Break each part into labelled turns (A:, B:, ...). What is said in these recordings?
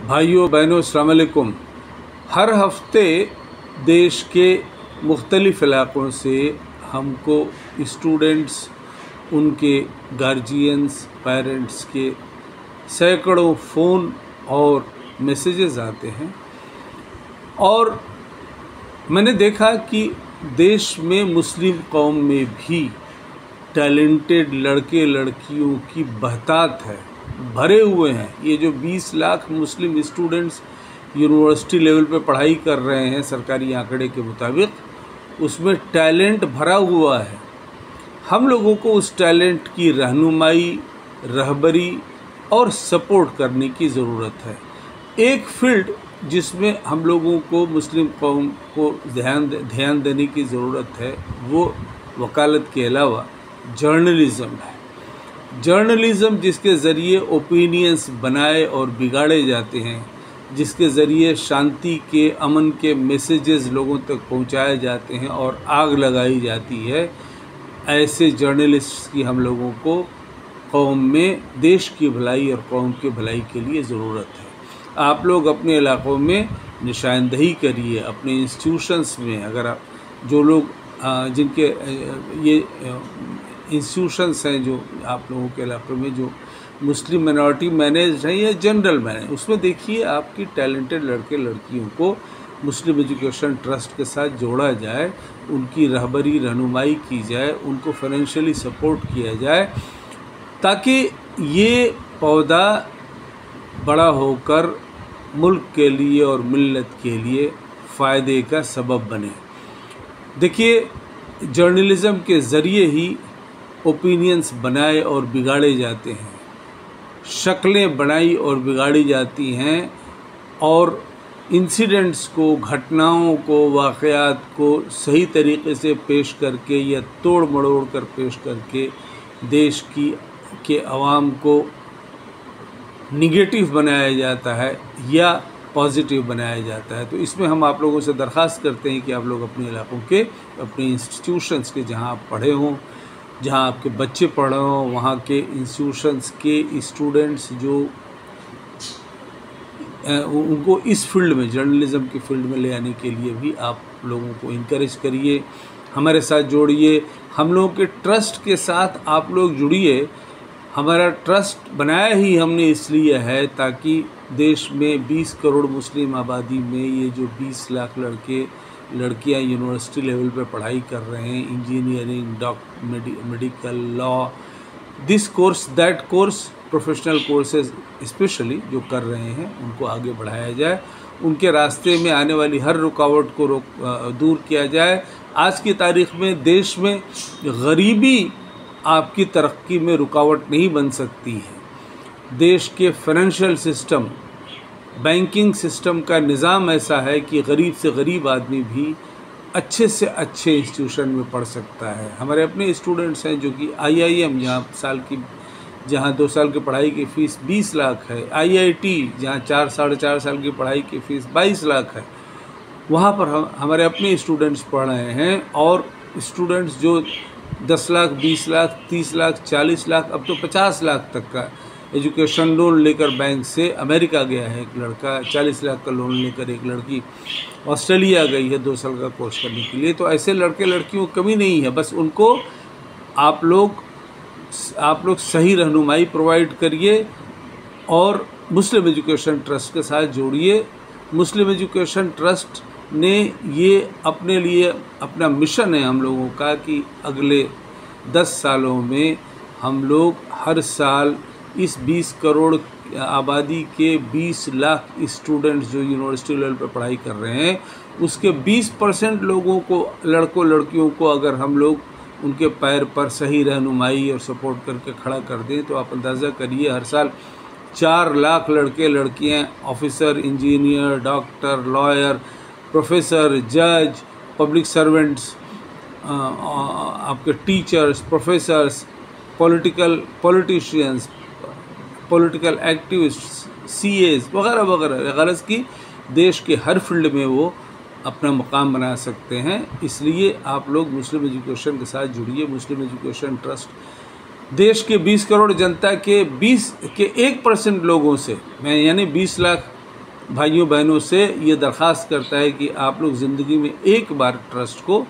A: भाइयों बहनों अस्सलाम वालेकुम। हर हफ्ते देश के मुख्तलिफ़ इलाक़ों से हमको स्टूडेंट्स, उनके गार्जियंस, पेरेंट्स के सैकड़ों फ़ोन और मैसेजेस आते हैं और मैंने देखा कि देश में मुस्लिम कौम में भी टैलेंटेड लड़के लड़कियों की बहतात है, भरे हुए हैं। ये जो 20 lakh Muslim students university level पे पढ़ाई कर रहे हैं सरकारी आंकड़े के मुताबिक, उसमें टैलेंट भरा हुआ है। हम लोगों को उस टैलेंट की रहनुमाई, रहबरी और सपोर्ट करने की ज़रूरत है। एक फील्ड जिसमें हम लोगों को मुस्लिम कौम को ध्यान देने की ज़रूरत है वो वकालत के अलावा जर्नलिज़्म है। जर्नलिज़्म जिसके ज़रिए ओपिनियंस बनाए और बिगाड़े जाते हैं, जिसके ज़रिए शांति के, अमन के मैसेजेस लोगों तक पहुंचाए जाते हैं और आग लगाई जाती है, ऐसे जर्नलिस्ट की हम लोगों को कौम में देश की भलाई और कौम की भलाई के लिए ज़रूरत है। आप लोग अपने इलाक़ों में निशानदही करिए, अपने इंस्टीट्यूशंस में। अगर आप जो लोग जिनके ये इंस्टीट्यूशंस हैं जो आप लोगों के इलाक़े में जो मुस्लिम मिनॉरिटी मैनेज हैं या जनरल मैनेज, उसमें देखिए आपकी टैलेंटेड लड़के लड़कियों को मुस्लिम एजुकेशन ट्रस्ट के साथ जोड़ा जाए, उनकी रहबरी रहनुमाई की जाए, उनको फाइनेंशियली सपोर्ट किया जाए ताकि ये पौधा बड़ा होकर मुल्क के लिए और मिल्लत के लिए फ़ायदे का सबब बने। देखिए, जर्नलिज़्म के ज़रिए ही ओपिनियंस बनाए और बिगाड़े जाते हैं, शक्लें बनाई और बिगाड़ी जाती हैं और इंसिडेंट्स को, घटनाओं को, वाक़यात को सही तरीक़े से पेश करके या तोड़ मड़ोड़ कर पेश करके देश के अवाम को निगेटिव बनाया जाता है या पॉजिटिव बनाया जाता है। तो इसमें हम आप लोगों से दरख्वास्त करते हैं कि आप लोग अपने इलाक़ों के, अपने इंस्टीट्यूशंस के, जहां आप पढ़े हों, जहां आपके बच्चे पढ़ रहे हों, वहाँ के इंस्टीट्यूशंस के स्टूडेंट्स जो उनको इस फील्ड में, जर्नलिज़्म की फील्ड में ले आने के लिए भी आप लोगों को इनकरेज करिए, हमारे साथ जोड़िए। हम लोगों के ट्रस्ट के साथ आप लोग जुड़िए। हमारा ट्रस्ट बनाया ही हमने इसलिए है ताकि देश में 20 करोड़ मुस्लिम आबादी में ये जो 20 लाख लड़के लड़कियां यूनिवर्सिटी लेवल पे पढ़ाई कर रहे हैं, engineering, medical, law, this course, that course, professional courses specially जो कर रहे हैं, उनको आगे बढ़ाया जाए, उनके रास्ते में आने वाली हर रुकावट को दूर किया जाए। आज की तारीख़ में देश में गरीबी आपकी तरक्की में रुकावट नहीं बन सकती है। देश के फाइनेंशियल सिस्टम, बैंकिंग सिस्टम का निज़ाम ऐसा है कि गरीब से गरीब आदमी भी अच्छे से अच्छे इंस्टीट्यूशन में पढ़ सकता है। हमारे अपने स्टूडेंट्स हैं जो कि IIM जहाँ 2 साल की पढ़ाई की फ़ीस 20 लाख है, IIT जहाँ 4 साढ़े 4 साल की पढ़ाई की फ़ीस 22 लाख है, वहाँ पर हमारे अपने स्टूडेंट्स पढ़ रहे हैं। और स्टूडेंट्स जो 10 लाख, 20 लाख, 30 लाख, 40 लाख, अब तो 50 लाख तक का एजुकेशन लोन लेकर बैंक से अमेरिका गया है एक लड़का, 40 लाख का लोन लेकर एक लड़की ऑस्ट्रेलिया गई है 2 साल का कोर्स करने के लिए। तो ऐसे लड़के लड़कियों की कमी नहीं है, बस उनको आप लोग सही रहनुमाई प्रोवाइड करिए और मुस्लिम एजुकेशन ट्रस्ट के साथ जोड़िए। मुस्लिम एजुकेशन ट्रस्ट ने ये अपने लिए अपना मिशन है हम लोगों का कि अगले 10 सालों में हम लोग हर साल इस 20 करोड़ आबादी के 20 लाख स्टूडेंट्स जो यूनिवर्सिटी लेवल पर पढ़ाई कर रहे हैं, उसके 20% लोगों को, लड़कों लड़कियों को अगर हम लोग उनके पैर पर सही रहनुमाई और सपोर्ट करके खड़ा कर दें तो आप अंदाज़ा करिए हर साल 4 लाख लड़के लड़कियां officer, engineer, doctor, lawyer, professor, जज, पब्लिक सर्वेंट्स, आपके teachers, professors, politicians, political activists, CAs वगैरह वगैरह, गरज की देश के हर फील्ड में वो अपना मुकाम बना सकते हैं। इसलिए आप लोग मुस्लिम एजुकेशन के साथ जुड़िए। मुस्लिम एजुकेशन ट्रस्ट देश के 20 करोड़ जनता के 1% लोगों से, मैं यानी 20 लाख भाइयों बहनों से ये दरख्वास्त करता है कि आप लोग ज़िंदगी में एक बार ट्रस्ट को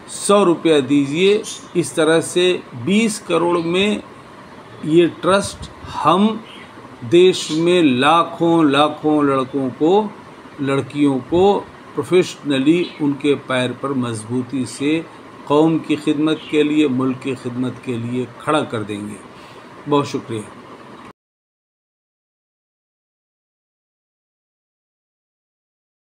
A: 100 रुपया दीजिए। इस तरह से 20 करोड़ में ये ट्रस्ट हम देश में लाखों लाखों लड़कों को, लड़कियों को प्रोफेशनली उनके पैर पर मजबूती से कौम की खिदमत के लिए, मुल्क की खिदमत के लिए खड़ा कर देंगे। बहुत शुक्रिया।